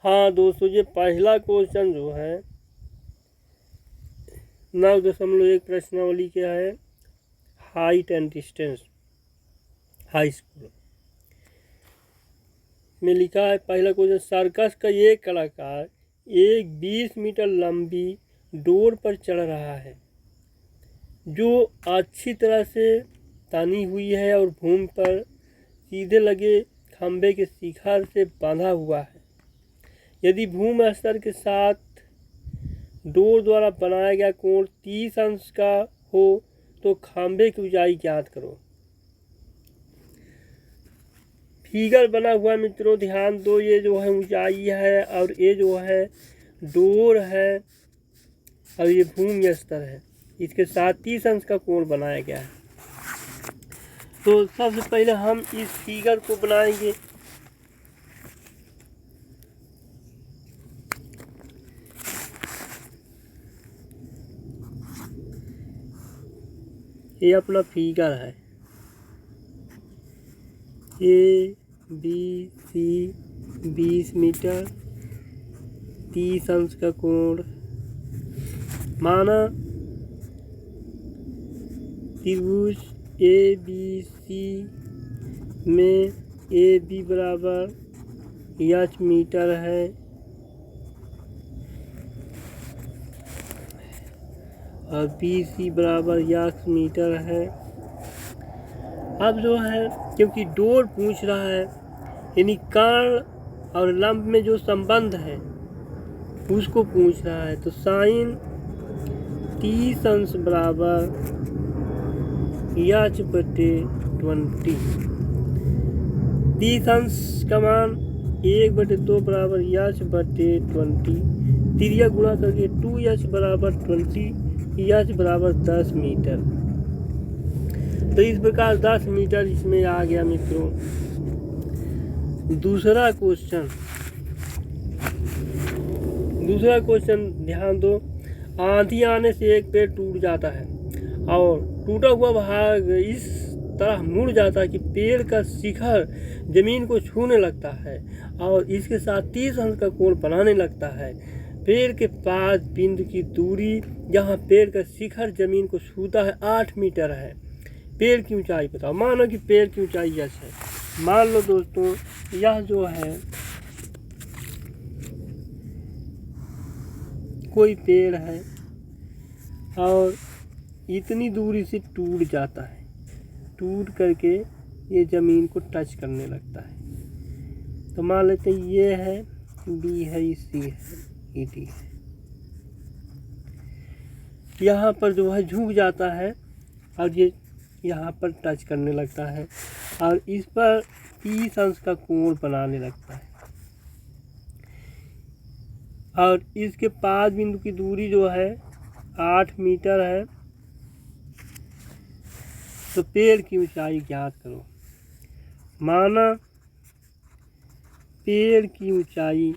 हाँ दोस्तों, ये पहला क्वेश्चन जो है 9.1 प्रश्नावली क्या है, height and distance high school में लिखा है। पहला क्वेश्चन, सर्कस का ये कलाकार एक 20 मीटर लंबी डोर पर चढ़ रहा है जो अच्छी तरह से तनी हुई है और भूमि पर सीधे लगे खंभे के शिखर से बांधा हुआ है। यदि भूमि स्तर के साथ डोर द्वारा बनाया गया कोण 30 अंश का हो तो खंभे की ऊंचाई ज्ञात करो। फिगर बना हुआ मित्रों, ध्यान दो। ये जो है ऊंचाई है और ये जो है डोर है और ये भूमि स्तर है। इसके साथ 30 अंश का कोण बनाया गया है। तो सबसे पहले हम इस फिगर को बनाएंगे। ये अपना फिगर है, ए बी सी 20 मीटर 30 अंश का कोण माना। त्रिभुज ए बी सी में ए बी बराबर h मीटर है और बी सी बराबर x मीटर है। अब जो है क्योंकि डोर पूछ रहा है, यानी कर्ण और लंब में जो संबंध है उसको पूछ रहा है, तो साइन 30 अंश बराबर h बटे 20। 30 अंश का मान 1/2 बराबर h बटे 20। त्रिज्या गुणा करके 2h बराबर 20, h बराबर 10 मीटर। तो इस प्रकार 10 मीटर इसमें आ गया मित्रों। दूसरा क्वेश्चन ध्यान दो। आंधी आने से एक पेड़ टूट जाता है और टूटा हुआ भाग इस तरह मुड़ जाता है कि पेड़ का शिखर जमीन को छूने लगता है और इसके साथ 30 अंश का कोण बनाने लगता है। पेड़ के पास बिंदु की दूरी जहाँ पेड़ का शिखर जमीन को छूता है 8 मीटर है। पेड़ की ऊंचाई बताओ। मानो कि पेड़ की ऊंचाई यह है। मान लो दोस्तों, यह जो है कोई पेड़ है और इतनी दूरी से टूट जाता है, टूट करके ये ज़मीन को टच करने लगता है। तो मान लेते हैं ये है, बी है, सी है, ई डी है। यहाँ पर जो है झुक जाता है और ये यहाँ पर टच करने लगता है और इस पर 30 अंश का कोण बनाने लगता है और इसके पास बिंदु की दूरी जो है 8 मीटर है। तो पेड़ की ऊंचाई ज्ञात करो। माना पेड़ की ऊंचाई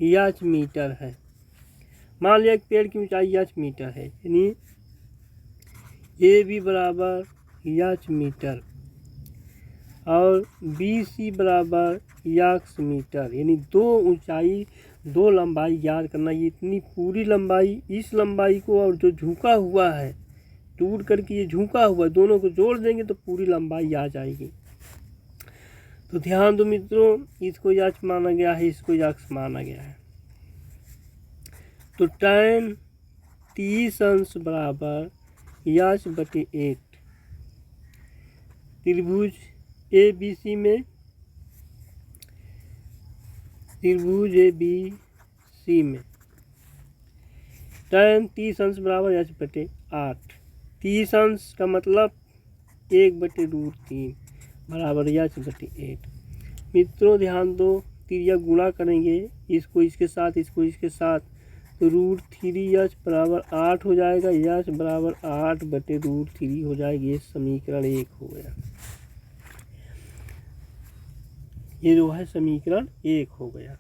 h मीटर है। मान लिया पेड़ की ऊंचाई h मीटर है, यानी ए बी बराबर h मीटर और बी सी बराबर x मीटर, यानी दो ऊंचाई दो लंबाई याद करना। ये इतनी पूरी लंबाई, इस लंबाई को और जो झुका हुआ है टूट करके ये झुका हुआ, दोनों को जोड़ देंगे तो पूरी लंबाई आ जाएगी। तो ध्यान दो मित्रों, इसको h माना गया है, इसको x माना गया है। तो tan 30 अंश बराबर h बटे 8। त्रिभुज ए बी सी में tan 30 अंश बराबर h बटे 8। 30 अंश का मतलब 1/√3 बराबर h बटे 8। मित्रों ध्यान दो, त्रिज्या गुणा करेंगे इसको इसके साथ, इसको इसके साथ, तो √3h बराबर 8 हो जाएगा। h बराबर 8/√3 हो जाएगी। ये समीकरण 1 हो गया। ये जो है समीकरण 1 हो गया।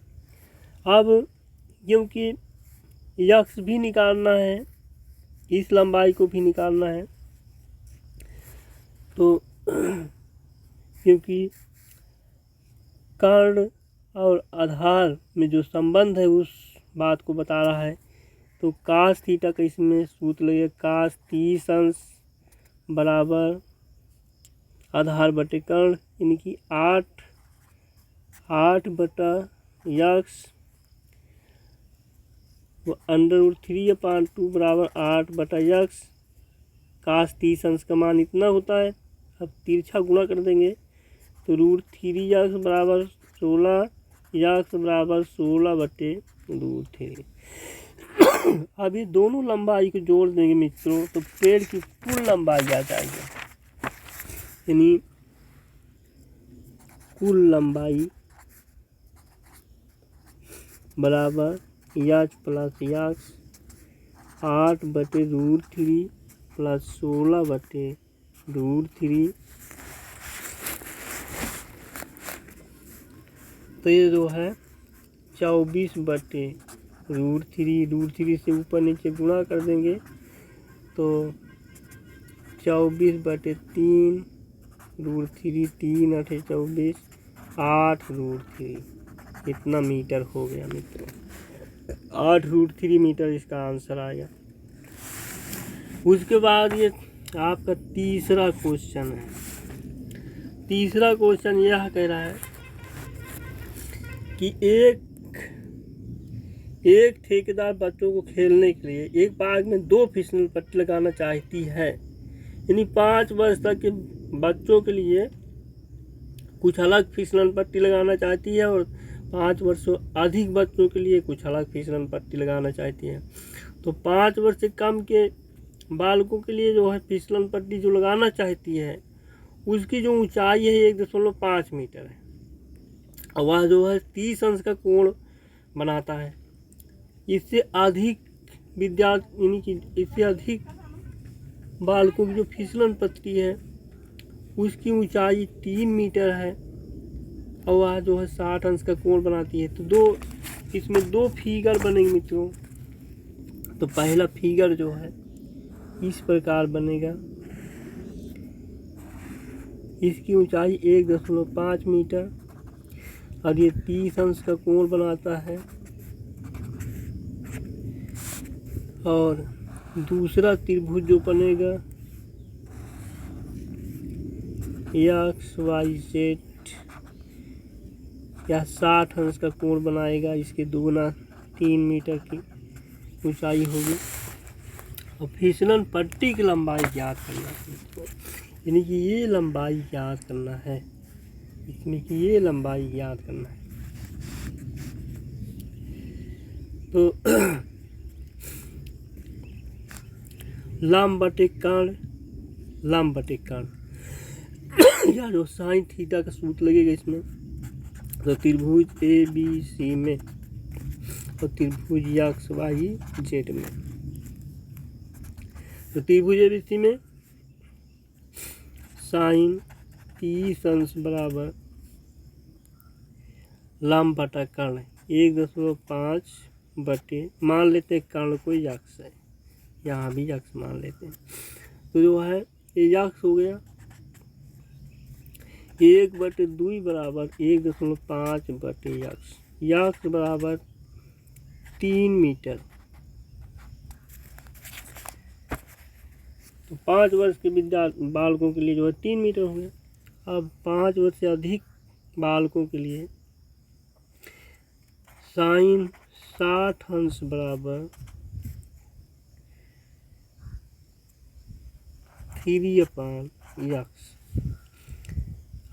अब क्योंकि x भी निकालना है, इस लंबाई को भी निकालना है, तो क्योंकि कर्ण और आधार में जो संबंध है उस बात को बता रहा है। तो कास थीटा का इसमें सूत्र लगेगा, कास 30 अंश बराबर आधार बटे कर्ण, यानी कि 8 बटा यक्स √3/2 बराबर 8 बटा यक्स। कास 30 अंश का मान इतना होता है। अब तिरछा गुणा कर देंगे तो √3 यक्स बराबर 16, यक्स बराबर 16 बटे √3। अब ये दोनों लंबाई को जोड़ देंगे मित्रों तो पेड़ की कुल लंबाई आ जाएगी, यानी कुल लंबाई बराबर यक्स प्लस यक्स 8 बटे √3 प्लस 16 बटे √3। तो ये जो है 24 बटे √3 से ऊपर नीचे गुणा कर देंगे तो 24 बटे 3 √3, 3 8 24, 8 √3 इतना मीटर हो गया मित्रों। 8 √3 मीटर इसका आंसर आएगा। उसके बाद ये आपका तीसरा क्वेश्चन है। तीसरा क्वेश्चन यह कह रहा है कि एक ठेकेदार बच्चों को खेलने के लिए एक बाग में 2 फिसल पट्टी लगाना चाहती है, यानी 5 वर्ष तक के बच्चों के लिए कुछ अलग फिसलन पट्टी लगाना चाहती है और 5 वर्षों अधिक बच्चों के लिए कुछ अलग फिसलन पट्टी लगाना चाहती है। तो 5 वर्ष से कम के बालकों के लिए जो है फिसलन पट्टी जो लगाना चाहती है उसकी जो ऊंचाई है 1.5 मीटर है और वह जो है 30 अंश का कोण बनाता है। इससे अधिक विद्यार्थी यानी कि इससे अधिक बालकों की जो फिसलन पट्टी है उसकी ऊंचाई 3 मीटर है और वह जो है 60 अंश का कोण बनाती है। तो इसमें 2 फिगर बनेंगे मित्रों। तो पहला फिगर जो है इस प्रकार बनेगा, इसकी ऊंचाई 1.5 मीटर और ये 30 अंश का कोण बनाता है। और दूसरा त्रिभुज जो बनेगा XYZ या 60 अंश का कोण बनाएगा, इसके दुगुना 3 मीटर की ऊंचाई होगी। और फिसलन पट्टी की लंबाई ज्ञात करना है, यानी कि ये लंबाई ज्ञात करना है, इसमें कि ये लंबाई ज्ञात करना है। तो लंब बटे कर्ण या जो साइन थीटा का सूत्र लगेगा इसमें। तो त्रिभुज ABC में और त्रिभुज XYZ में। तो त्रिभुज ABC में साइन 30 अंश बराबर लंब बटा कर्ण 1.5 बटे, मान लेते हैं कर्ण को यक्स है, यहाँ भी यक्स मान लेते हैं। तो जो है ये यक्स हो गया 1/2 बराबर 1.5 बटे यक्स बराबर 3 मीटर। तो 5 वर्ष के बालकों के लिए जो है 3 मीटर हो गया। अब 5 वर्ष से अधिक बालकों के लिए साइन 60 अंश बराबर 3/x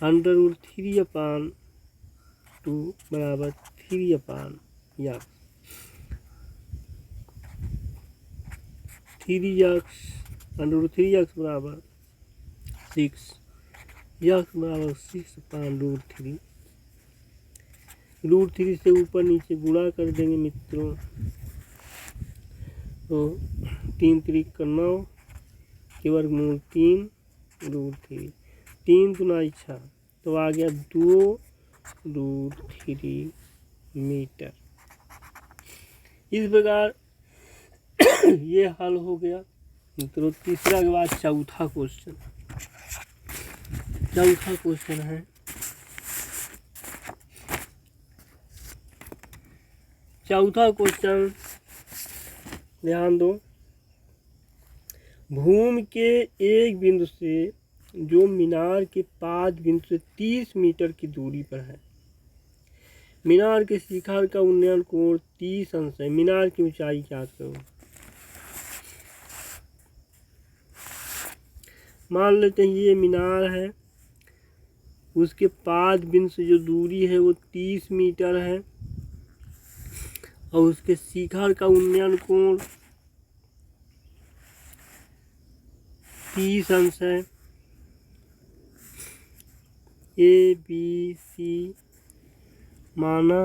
√3/2 बराबर 3/x 3x √3x बराबर 6, x बराबर 6/√3। √3 से ऊपर नीचे गुणा कर देंगे मित्रों। तो 3 3 का 9 के वर्गमूल 3 √3, 3 गुना 6 तो आ गया 2√3 मीटर। इस प्रकार ये हल हो गया। तो तीसरा के बाद चौथा क्वेश्चन है चौथा क्वेश्चन ध्यान दो। भूमि के एक बिंदु से जो मीनार के 5 बिंदु से 30 मीटर की दूरी पर है, मीनार के शिखर का उन्नयन कोण 30 अंश है। मीनार की ऊंचाई ज्ञात करो। मान लेते हैं ये मीनार है, उसके 5 बिंदु से जो दूरी है वो 30 मीटर है और उसके शिखर का उन्नयन कोण 30 अंश है। ए बी सी माना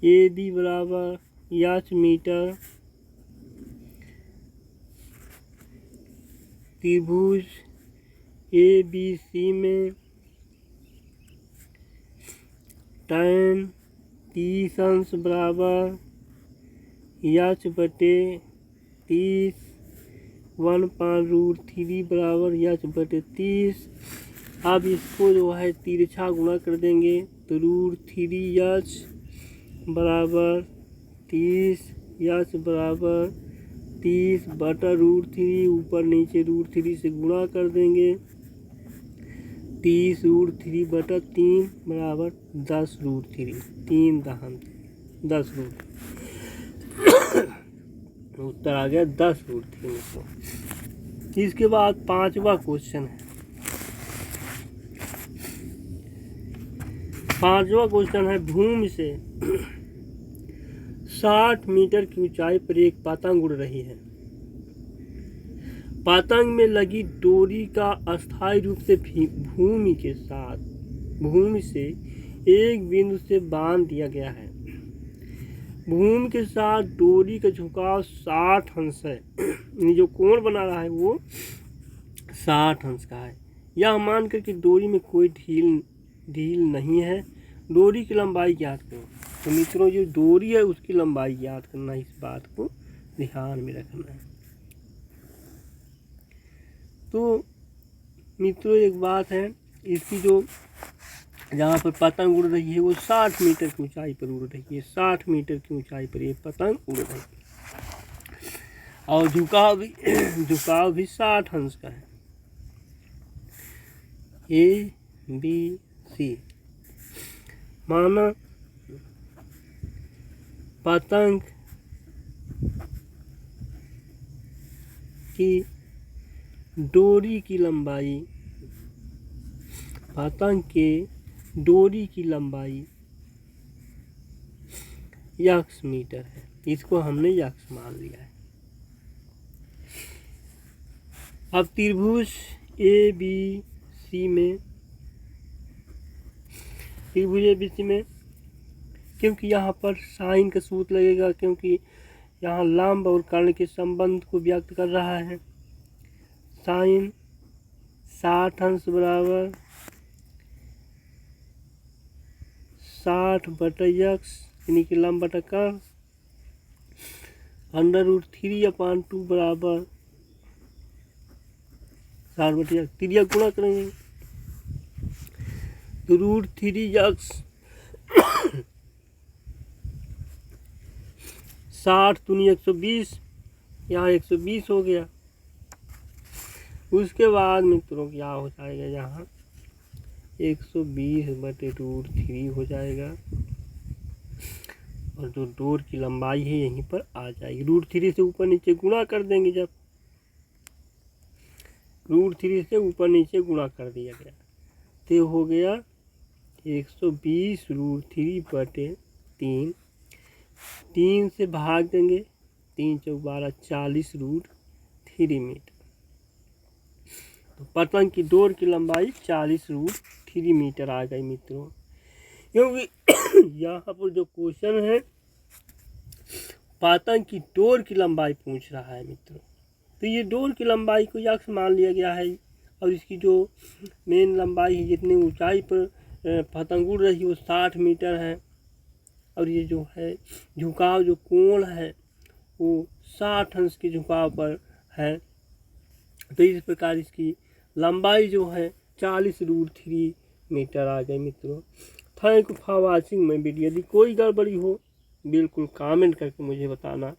ए बी बराबर याच मीटर, त्रिभुज ए बी सी में tan 30 अंश बराबर याच बटे 30 1/√3 बराबर याच बटे 30। अब इसको जो है तिरछा गुणा कर देंगे तो √3 याच बराबर 30 याच बराबर 30 बटा √3, ऊपर नीचे √3 से गुणा कर देंगे। 30 √3 बटा 3 बराबर 10 √3, 3 दहम 10 √3 उत्तर आ गया 10 √3। इसके बाद 5वां क्वेश्चन है। 5वां क्वेश्चन है, भूमि से 60 मीटर की ऊंचाई पर एक पतंग उड़ रही है। पतंग में लगी डोरी का अस्थायी रूप से भूमि से एक बिंदु से बांध दिया गया है। भूमि के साथ डोरी का झुकाव 60 अंश है। जो कोण बना रहा है वो 60 अंश का है। यह मानकर कि डोरी में कोई ढील नहीं है। डोरी की लंबाई ज्ञात करो। तो मित्रों जो डोरी है उसकी लंबाई ज्ञात करना, इस बात को ध्यान में रखना है। तो मित्रों एक बात है, इसकी जो जहाँ पर पतंग उड़ रही है वो 60 मीटर की ऊंचाई पर उड़ रही है। 60 मीटर की ऊंचाई पर ये पतंग उड़ रही है और झुकाव भी 60 अंश का है। ए बी सी माना पतंग की डोरी की लंबाई, पतंग के डोरी की लंबाई यक्स मीटर है। इसको हमने यक्स मान लिया है। अब त्रिभुज ए बी सी में क्योंकि यहाँ पर साइन का सूत्र लगेगा, क्योंकि यहाँ लंब और कर्ण के संबंध को व्यक्त कर रहा है। साइन 60 अंश बराबर 60 बटा यक्स यानी कि लंब बटा कर्ण √3/2 बराबर 60 बटा यक्स। त्रिज्या गुणा करेंगे तो √3 यक्स 60 दूनी 120, यहाँ 120 हो गया। उसके बाद मित्रों क्या हो जाएगा, यहाँ 120 बटे √3 हो जाएगा और जो डोर की लंबाई है यहीं पर आ जाएगी। √3 से ऊपर नीचे गुणा कर देंगे। जब √3 से ऊपर नीचे गुणा कर दिया गया तो हो गया 120 √3 बटे 3। 3 से भाग देंगे, 3 × 12 40 √3 मीटर। तो पतंग की डोर की लंबाई 40 √3 मीटर आ गई मित्रों। क्योंकि यहाँ पर जो क्वेश्चन है पतंग की डोर की लंबाई पूछ रहा है मित्रों, तो ये डोर की लंबाई को यक्स मान लिया गया है और इसकी जो मेन लंबाई है, जितनी ऊंचाई पर पतंग उड़ रही है वो 60 मीटर है और ये जो है झुकाव जो कोण है वो 60 अंश के झुकाव पर है। तो इस प्रकार इसकी लंबाई जो है 40 √3 मीटर आ गई मित्रों। Thank you for watching my video. यदि कोई गड़बड़ी हो बिल्कुल कमेंट करके मुझे बताना।